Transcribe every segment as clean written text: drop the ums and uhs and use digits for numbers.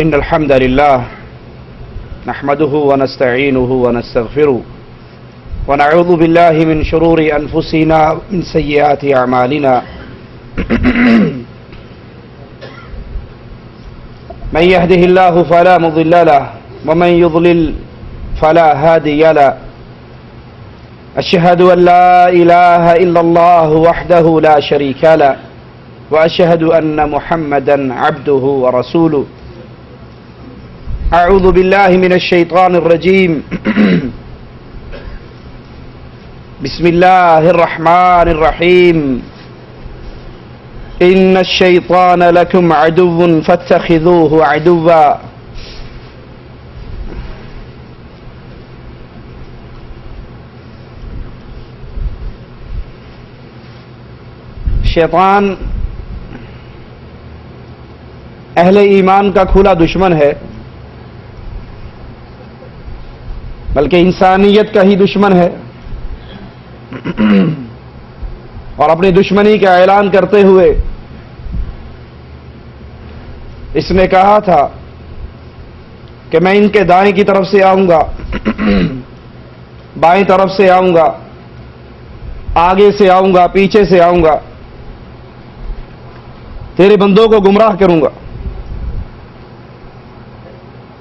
إن الحمد لله نحمده ونستعينه ونستغفره ونعوذ بالله من شرور أنفسنا ومن سيئات أعمالنا من يهده الله فلا مضل له ومن يضلل فلا هادي له أشهد أن لا إله إلا الله وحده لا شريك له وأشهد أن محمدا عبده ورسوله أعوذ بالله من الشيطان الرجيم بسم الله الرحمن الرحيم إن الشيطان لكم عدو فاتخذوه عدوا شیطان اہل ایمان کا کھلا دشمن ہے، بلکہ انسانیت کا ہی دشمن ہے، اور اپنی دشمنی کا اعلان کرتے ہوئے اس نے کہا تھا کہ میں ان کے دائیں کی طرف سے آؤں گا، بائیں طرف سے آؤں گا، آگے سے آؤں گا، پیچھے سے آؤں گا، تیرے بندوں کو گمراہ کروں گا۔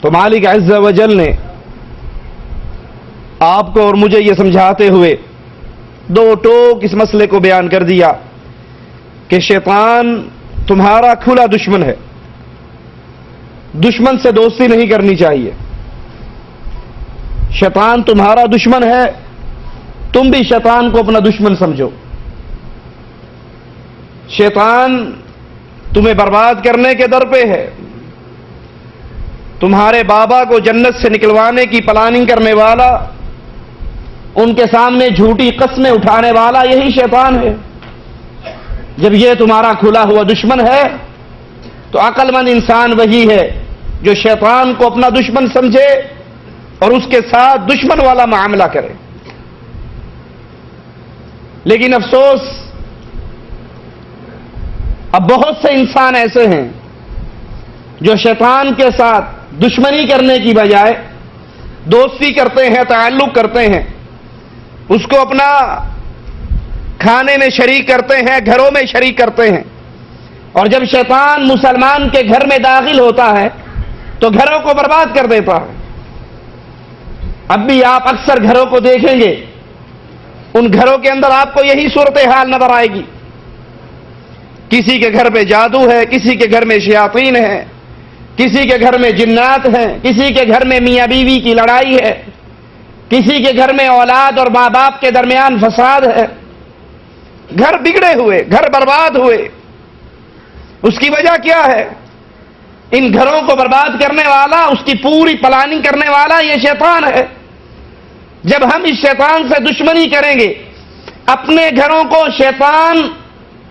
تو مالک عز و جل نے آپ کو اور مجھے یہ سمجھاتے ہوئے دو ٹوک اس مسئلے کو بیان کر دیا کہ شیطان تمہارا کھلا دشمن ہے، دشمن سے دوستی نہیں کرنی چاہیے۔ شیطان تمہارا دشمن ہے، تم بھی شیطان کو اپنا دشمن سمجھو۔ شیطان تمہیں برباد کرنے کے در پہ ہے، تمہارے بابا کو جنت سے نکلوانے کی پلاننگ کرنے والا، ان کے سامنے جھوٹی قسمیں اٹھانے والا یہی شیطان ہے۔ جب یہ تمہارا کھلا ہوا دشمن ہے تو عقل مند انسان وہی ہے جو شیطان کو اپنا دشمن سمجھے اور اس کے ساتھ دشمن والا معاملہ کرے۔ لیکن افسوس، اب بہت سے انسان ایسے ہیں جو شیطان کے ساتھ دشمنی کرنے کی بجائے دوستی کرتے ہیں، تعلق کرتے ہیں، اس کو اپنا کھانے میں شریک کرتے ہیں، گھروں میں شریک کرتے ہیں، اور جب شیطان مسلمان کے گھر میں داخل ہوتا ہے تو گھروں کو برباد کر دیتا ہے۔ اب بھی آپ اکثر گھروں کو دیکھیں گے، ان گھروں کے اندر آپ کو یہی صورتحال نظر آئے گی۔ کسی کے گھر پہ جادو ہے، کسی کے گھر میں شیاطین ہے، کسی کے گھر میں جنات ہیں، کسی کے گھر میں میاں بیوی کی لڑائی ہے، کسی کے گھر میں اولاد اور ماں باپ کے درمیان فساد ہے۔ گھر بگڑے ہوئے، گھر برباد ہوئے۔ اس کی وجہ کیا ہے؟ ان گھروں کو برباد کرنے والا، اس کی پوری پلاننگ کرنے والا یہ شیطان ہے۔ جب ہم اس شیطان سے دشمنی کریں گے، اپنے گھروں کو شیطان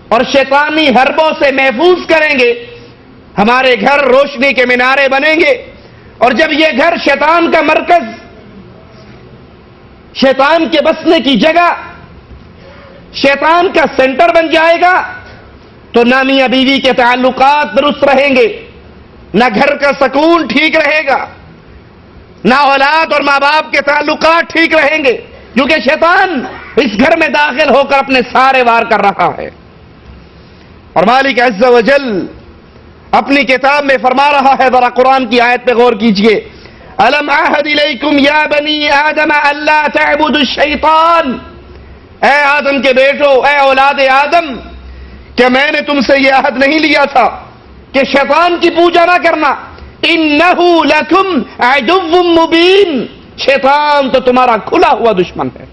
اور شیطانی حربوں سے محفوظ کریں گے، ہمارے گھر روشنی کے مینارے بنیں گے، اور جب یہ گھر شیطان کا مرکز، شیطان کے بسنے کی جگہ، شیطان کا سینٹر بن جائے گا تو نہ میاں بیوی کے تعلقات درست رہیں گے، نہ گھر کا سکون ٹھیک رہے گا، نہ اولاد اور ماں باپ کے تعلقات ٹھیک رہیں گے، کیونکہ شیطان اس گھر میں داخل ہو کر اپنے سارے وار کر رہا ہے۔ اور مالک عز و جل اپنی کتاب میں فرما رہا ہے، ذرا قرآن کی آیت پہ غور کیجئے، الم عہد الیکم یا بنی آدم الا تعبدوا الشیطان، اے آدم کے بیٹو، اے اولاد آدم، کیا میں نے تم سے یہ عہد نہیں لیا تھا کہ شیطان کی پوجا نہ کرنا؟ انہ لکم عدو مبین، شیطان تو تمہارا کھلا ہوا دشمن ہے۔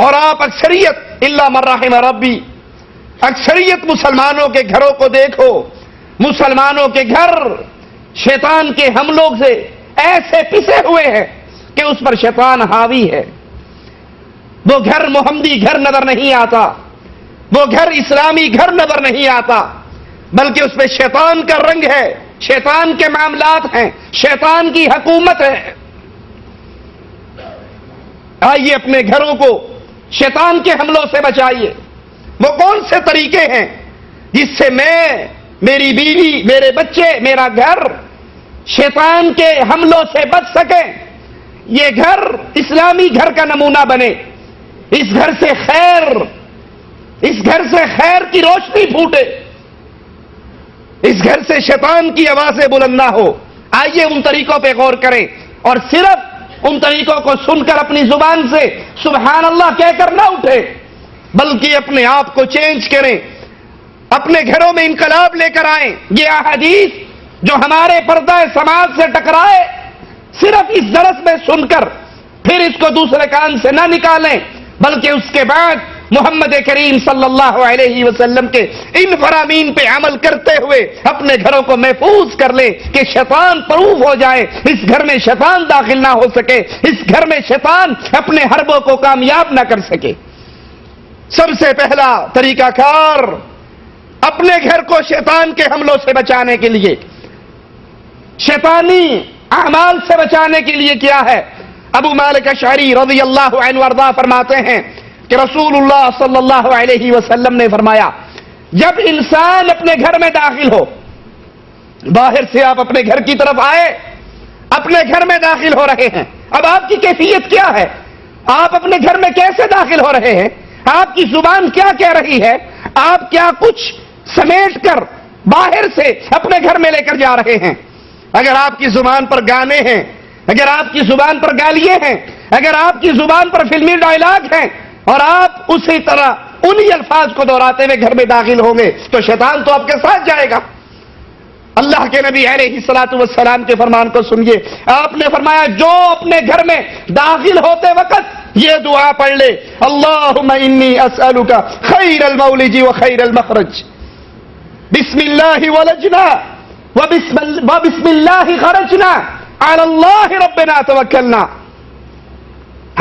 اور آپ اکثریت الا من رحم ربی، اکثریت مسلمانوں کے گھروں کو دیکھو، مسلمانوں کے گھر شیطان کے حملوں سے ایسے پسے ہوئے ہیں کہ اس پر شیطان حاوی ہے۔ وہ گھر محمدی گھر نظر نہیں آتا، وہ گھر اسلامی گھر نظر نہیں آتا، بلکہ اس پہ شیطان کا رنگ ہے، شیطان کے معاملات ہیں، شیطان کی حکومت ہے۔ آئیے اپنے گھروں کو شیطان کے حملوں سے بچائیے۔ وہ کون سے طریقے ہیں جس سے میں میری بیوی، میرے بچے، میرا گھر شیطان کے حملوں سے بچ سکیں، یہ گھر اسلامی گھر کا نمونہ بنے، اس گھر سے خیر کی روشنی پھوٹے، اس گھر سے شیطان کی آوازیں بلند نہ ہو۔ آئیے ان طریقوں پہ غور کریں اور صرف ان طریقوں کو سن کر اپنی زبان سے سبحان اللہ کہہ کر نہ اٹھے، بلکہ اپنے آپ کو چینج کریں، اپنے گھروں میں انقلاب لے کر آئیں۔ یہ احادیث جو ہمارے پردہ سماج سے ٹکرائے، صرف اس درس میں سن کر پھر اس کو دوسرے کان سے نہ نکالیں، بلکہ اس کے بعد محمد کریم صلی اللہ علیہ وسلم کے ان فرامین پہ عمل کرتے ہوئے اپنے گھروں کو محفوظ کر لیں کہ شیطان پروف ہو جائے، اس گھر میں شیطان داخل نہ ہو سکے، اس گھر میں شیطان اپنے حربوں کو کامیاب نہ کر سکے۔ سب سے پہلا طریقہ کار اپنے گھر کو شیطان کے حملوں سے بچانے کے لیے، شیطانی اعمال سے بچانے کے لیے کیا ہے؟ ابو مالک اشعری رضی اللہ عنہ وارضاہ فرماتے ہیں کہ رسول اللہ صلی اللہ علیہ وسلم نے فرمایا، جب انسان اپنے گھر میں داخل ہو، باہر سے آپ اپنے گھر کی طرف آئے، اپنے گھر میں داخل ہو رہے ہیں، اب آپ کی کیفیت کیا ہے؟ آپ اپنے گھر میں کیسے داخل ہو رہے ہیں؟ آپ کی زبان کیا کہہ رہی ہے؟ آپ کیا کچھ سمیٹ کر باہر سے اپنے گھر میں لے کر جا رہے ہیں؟ اگر آپ کی زبان پر گانے ہیں، اگر آپ کی زبان پر گالیاں ہیں، اگر آپ کی زبان پر فلمی ڈائلاگ ہیں اور آپ اسی طرح انہی الفاظ کو دہراتے ہوئے گھر میں داخل ہوں گے تو شیطان تو آپ کے ساتھ جائے گا۔ اللہ کے نبی علیہ الصلوۃ والسلام کے فرمان کو سنیے، آپ نے فرمایا جو اپنے گھر میں داخل ہوتے وقت یہ دعا پڑھ لے، اللہم انی اسألک خیر المولج و خیر المخرج، بسم اللہ ولجنا وبسم اللہ خرجنا علی اللہ ربنا توکلنا۔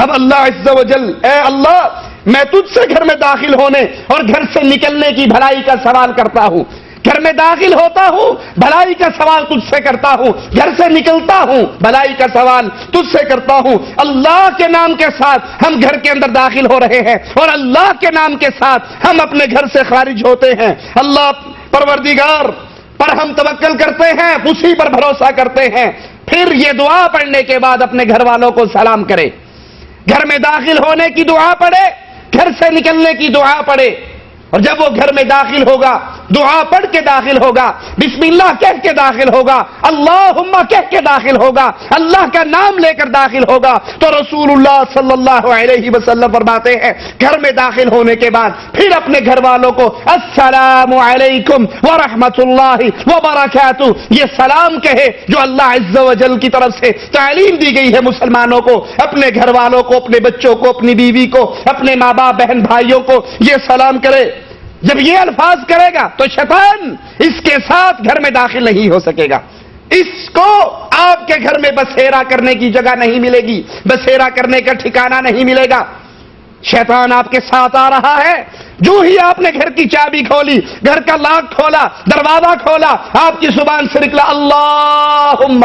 اب اللہ عز و جل، اے اللہ میں تجھ سے گھر میں داخل ہونے اور گھر سے نکلنے کی بھلائی کا سوال کرتا ہوں، گھر میں داخل ہوتا ہوں بھلائی کا سوال تجھ سے کرتا ہوں، گھر سے نکلتا ہوں بھلائی کا سوال تجھ سے کرتا ہوں۔ اللہ کے نام کے ساتھ ہم گھر کے اندر داخل ہو رہے ہیں اور اللہ کے نام کے ساتھ ہم اپنے گھر سے خارج ہوتے ہیں۔ اللہ پروردگار پر ہم توکل کرتے ہیں، اسی پر بھروسہ کرتے ہیں۔ پھر یہ دعا پڑھنے کے بعد اپنے گھر والوں کو سلام کرے، گھر میں داخل ہونے کی دعا پڑھے، گھر سے نکلنے کی دعا پڑھے، اور جب وہ گھر میں داخل ہوگا دعا پڑھ کے داخل ہوگا، بسم اللہ کہہ کے داخل ہوگا، اللہم کہہ کے داخل ہوگا، اللہ کا نام لے کر داخل ہوگا، تو رسول اللہ صلی اللہ علیہ وسلم فرماتے ہیں گھر میں داخل ہونے کے بعد پھر اپنے گھر والوں کو السلام علیکم ورحمۃ اللہ وبرکاتہ یہ سلام کہے جو اللہ عز و جل کی طرف سے تعلیم دی گئی ہے مسلمانوں کو، اپنے گھر والوں کو، اپنے بچوں کو، اپنی بیوی کو، اپنے ماں باپ بہن بھائیوں کو یہ سلام کرے۔ جب یہ الفاظ کرے گا تو شیطان اس کے ساتھ گھر میں داخل نہیں ہو سکے گا، اس کو آپ کے گھر میں بسیرا کرنے کی جگہ نہیں ملے گی، بسیرا کرنے کا ٹھکانہ نہیں ملے گا۔ شیطان آپ کے ساتھ آ رہا ہے، جو ہی آپ نے گھر کی چابی کھولی، گھر کا لاک کھولا، دروازہ کھولا، آپ کی زبان سے نکلا اللہم،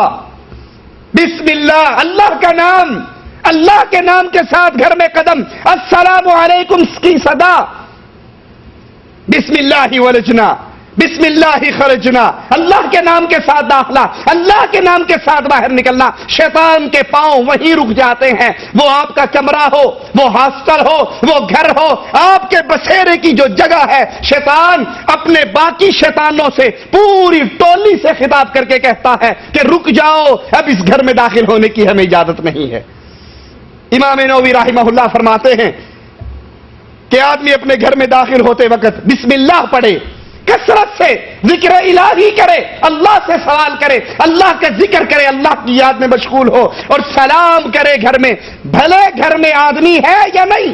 بسم اللہ، اللہ کا نام، اللہ کے نام کے ساتھ گھر میں قدم، السلام علیکم کی صدا، بسم اللہ ولجنا بسم اللہ خرجنا، اللہ کے نام کے ساتھ داخلہ، اللہ کے نام کے ساتھ باہر نکلنا۔ شیطان کے پاؤں وہیں رک جاتے ہیں، وہ آپ کا کمرہ ہو، وہ ہاسٹل ہو، وہ گھر ہو، آپ کے بسیرے کی جو جگہ ہے، شیطان اپنے باقی شیطانوں سے پوری ٹولی سے خطاب کر کے کہتا ہے کہ رک جاؤ، اب اس گھر میں داخل ہونے کی ہمیں اجازت نہیں ہے۔ امام نووی رحمہ اللہ فرماتے ہیں کہ آدمی اپنے گھر میں داخل ہوتے وقت بسم اللہ پڑھے، کثرت سے ذکر الہی کرے، اللہ سے سوال کرے، اللہ کا ذکر کرے، اللہ کی یاد میں مشغول ہو اور سلام کرے گھر میں، بھلے گھر میں آدمی ہے یا نہیں،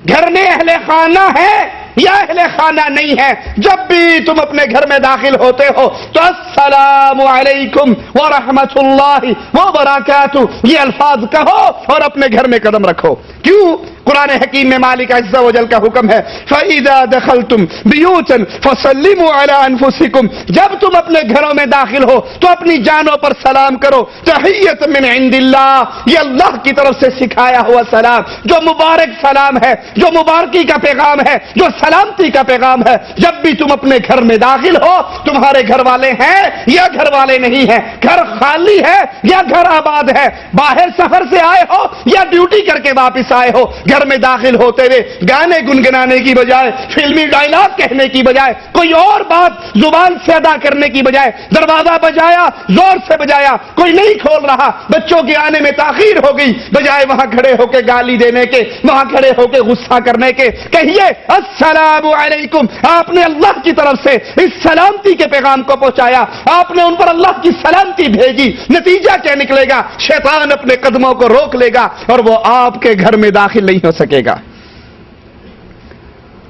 گھر میں اہل خانہ ہے یا اہل خانہ نہیں ہے، جب بھی تم اپنے گھر میں داخل ہوتے ہو تو السلام علیکم ورحمۃ اللہ وبرکاتہ یہ الفاظ کہو اور اپنے گھر میں قدم رکھو۔ کیوں؟ قرآن حکیم میں مالک عز و جل کا حکم ہے فَإِذَا دَخَلْتُمْ بِيُوتًا فَسَلِّمُوا عَلَىٰ أَنفُسِكُمْ، جب تم اپنے گھروں میں داخل ہو تو اپنی جانوں پر سلام کرو، تحیۃ من عند اللہ، یہ اللہ کی طرف سے سکھایا ہوا سلام، جو مبارک سلام ہے، جو مبارکی کا پیغام ہے، جو سلامتی کا پیغام ہے۔ جب بھی تم اپنے گھر میں داخل ہو، تمہارے گھر والے ہیں یا گھر والے نہیں ہیں، گھر خالی ہے یا گھر آباد ہے، باہر سفر سے آئے ہو یا ڈیوٹی کر کے واپس آئے ہو، گھر میں داخل ہوتے ہوئے گانے گنگنانے کی بجائے، فلمی ڈائلاگ کہنے کی بجائے، کوئی اور بات زبان سے ادا کرنے کی بجائے دروازہ بجایا، زور سے بجایا، کوئی نہیں کھول رہا، بچوں کے آنے میں تاخیر ہو گئی، بجائے وہاں کھڑے ہو کے گالی دینے کے، وہاں کھڑے ہو کے غصہ کرنے کے، کہیے السلام علیکم۔ آپ نے اللہ کی طرف سے اس سلامتی کے پیغام کو پہنچایا، آپ نے ان پر اللہ کی سلامتی بھیجی، نتیجہ کیا نکلے گا؟ شیطان اپنے قدموں کو روک لے گا اور وہ آپ کے گھر میں داخل نہیں ہو سکے گا۔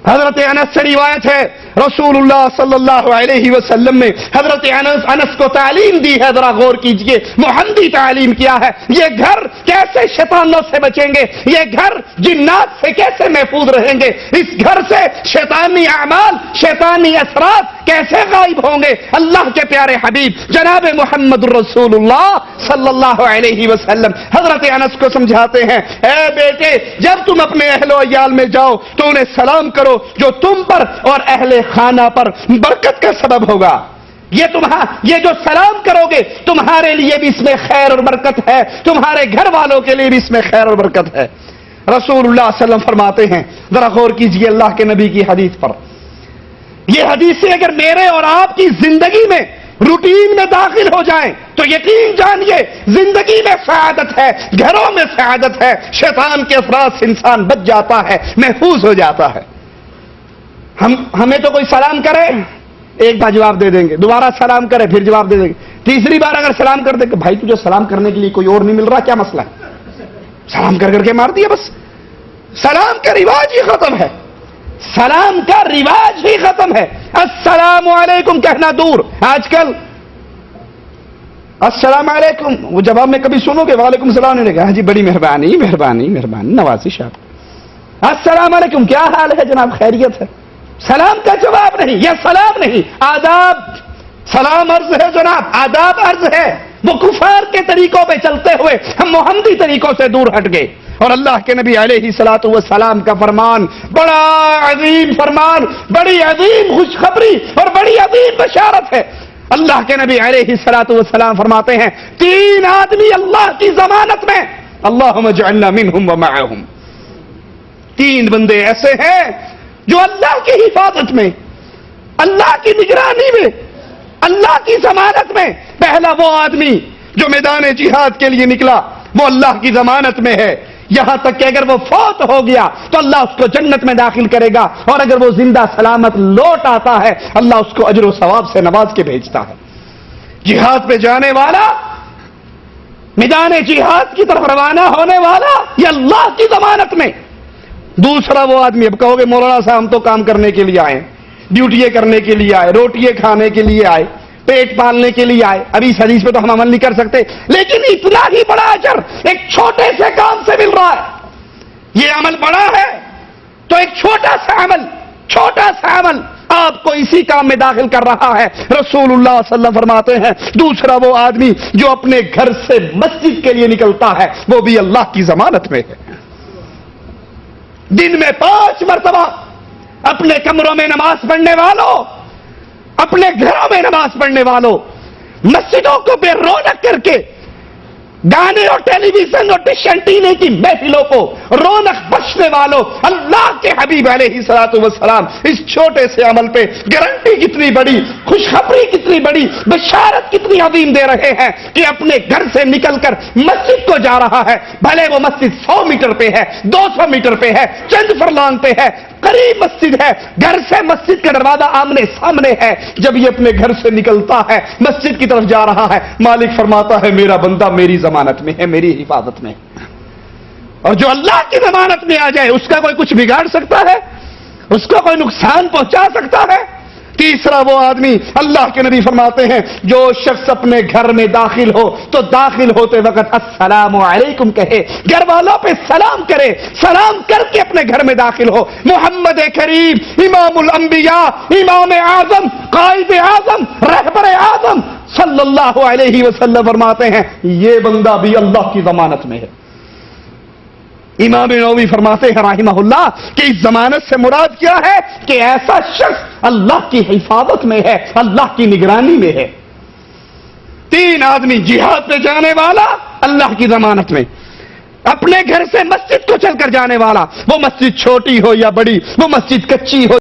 حضرت انس سے روایت ہے، رسول اللہ صلی اللہ علیہ وسلم نے حضرت انس کو تعلیم دی ہے، ذرا غور کیجئے، محمدی تعلیم کیا ہے۔ یہ گھر کیسے شیطانوں سے بچیں گے، یہ گھر جنات سے کیسے محفوظ رہیں گے، اس گھر سے شیطانی اعمال، شیطانی اثرات کیسے غائب ہوں گے؟ اللہ کے پیارے حبیب جناب محمد الرسول اللہ صلی اللہ علیہ وسلم حضرت انس کو سمجھاتے ہیں، اے بیٹے، جب تم اپنے اہل و عیال میں جاؤ تو انہیں سلام کرو جو تم پر اور اہل خانہ پر برکت کا سبب ہوگا۔ یہ جو سلام کرو گے تمہارے لیے بھی اس میں خیر اور برکت ہے، تمہارے گھر والوں کے لیے بھی اس میں خیر اور برکت ہے۔ رسول اللہ صلی اللہ علیہ وسلم فرماتے ہیں، ذرا غور کیجئے اللہ کے نبی کی حدیث پر، یہ حدیثیں اگر میرے اور آپ کی زندگی میں روٹین میں داخل ہو جائیں تو یقین جانیے زندگی میں سعادت ہے، گھروں میں سعادت ہے، شیطان کے اثرات سے انسان بچ جاتا ہے، محفوظ ہو جاتا ہے۔ ہمیں تو کوئی سلام کرے ایک بار جواب دے دیں گے، دوبارہ سلام کرے پھر جواب دے دیں گے، تیسری بار اگر سلام کر دیں کہ بھائی تجھے سلام کرنے کے لیے کوئی اور نہیں مل رہا، کیا مسئلہ ہے؟ سلام کر کے مار دیا بس۔ سلام کا رواج ہی ختم ہے، سلام کا رواج ہی ختم ہے۔ السلام علیکم کہنا دور، آج کل السلام علیکم وہ جواب میں کبھی سنو گے وعلیکم السلام نے کہا جی بڑی مہربانی مہربانی مہربانی نوازش آپ، السلام علیکم کیا حال ہے جناب، خیریت ہے؟ سلام کا جواب نہیں، یہ سلام نہیں، آداب، سلام عرض ہے جناب، آداب عرض ہے۔ وہ کفار کے طریقوں پہ چلتے ہوئے ہم محمدی طریقوں سے دور ہٹ گئے، اور اللہ کے نبی علیہ الصلوۃ والسلام کا فرمان بڑا عظیم فرمان، بڑی عظیم خوشخبری اور بڑی عظیم بشارت ہے۔ اللہ کے نبی علیہ الصلوۃ والسلام فرماتے ہیں، تین آدمی اللہ کی ضمانت میں، اللہم اجعلنا منہم ومعہم، تین بندے ایسے ہیں جو اللہ کی حفاظت میں، اللہ کی نگرانی میں، اللہ کی ضمانت میں۔ پہلا وہ آدمی جو میدان جہاد کے لیے نکلا، وہ اللہ کی ضمانت میں ہے، یہاں تک کہ اگر وہ فوت ہو گیا تو اللہ اس کو جنت میں داخل کرے گا، اور اگر وہ زندہ سلامت لوٹ آتا ہے اللہ اس کو اجر و ثواب سے نواز کے بھیجتا ہے۔ جہاد پہ جانے والا، میدان جہاد کی طرف روانہ ہونے والا، یہ اللہ کی ضمانت میں۔ دوسرا وہ آدمی، اب کہو گے مولانا صاحب ہم تو کام کرنے کے لیے آئے، ڈیوٹیاں کرنے کے لیے آئے، روٹیاں کھانے کے لیے آئے، پیٹ پالنے کے لیے آئے، ابھی اس حدیث پہ تو ہم عمل نہیں کر سکتے، لیکن اتنا ہی بڑا اجر ایک چھوٹے سے کام سے مل رہا ہے۔ یہ عمل بڑا ہے تو ایک چھوٹا سا عمل آپ کو اسی کام میں داخل کر رہا ہے۔ رسول اللہ صلی اللہ علیہ وسلم فرماتے ہیں، دوسرا وہ آدمی جو اپنے گھر سے مسجد کے لیے نکلتا ہے وہ بھی اللہ کی ضمانت میں ہے۔ دن میں 5 مرتبہ اپنے کمروں میں نماز پڑھنے والوں، اپنے گھروں میں نماز پڑھنے والوں، مسجدوں کو بے رونق کر کے گانے اور ٹیلی ویژن اور ڈش اینٹینے کی محفلوں کو رونق بخشنے والوں، اللہ کے حبیب علیہ الصلوۃ والسلام اس چھوٹے سے عمل پہ گارنٹی کتنی بڑی، خوشخبری کتنی بڑی، بشارت کتنی عظیم دے رہے ہیں کہ اپنے گھر سے نکل کر مسجد کو جا رہا ہے، بھلے وہ مسجد 100 میٹر پہ ہے، 200 میٹر پہ ہے، چند فرلانگ پہ ہے، قریب مسجد ہے، گھر سے مسجد کا دروازہ آمنے سامنے ہے، جب یہ اپنے گھر سے نکلتا ہے مسجد کی طرف جا رہا ہے، مالک فرماتا ہے میرا بندہ میری ضمانت میں ہے، میری حفاظت میں۔ اور جو اللہ کی ضمانت میں آ جائے اس کا کوئی کچھ بگاڑ سکتا ہے؟ اس کو کوئی نقصان پہنچا سکتا ہے؟ تیسرا وہ آدمی، اللہ کے نبی فرماتے ہیں جو شخص اپنے گھر میں داخل ہو تو داخل ہوتے وقت السلام علیکم کہے، گھر والوں پہ سلام کرے، سلام کر کے اپنے گھر میں داخل ہو۔ محمد کریم امام الانبیاء، امام اعظم، قائد اعظم، رہبر اعظم صلی اللہ علیہ وسلم فرماتے ہیں یہ بندہ بھی اللہ کی ضمانت میں ہے۔ امام نووی فرماتے ہیں رحمہ اللہ کہ اس ضمانت سے مراد کیا ہے کہ ایسا شخص اللہ کی حفاظت میں ہے، اللہ کی نگرانی میں ہے۔ تین آدمی، جہاد پہ جانے والا اللہ کی ضمانت میں، اپنے گھر سے مسجد کو چل کر جانے والا، وہ مسجد چھوٹی ہو یا بڑی، وہ مسجد کچی ہو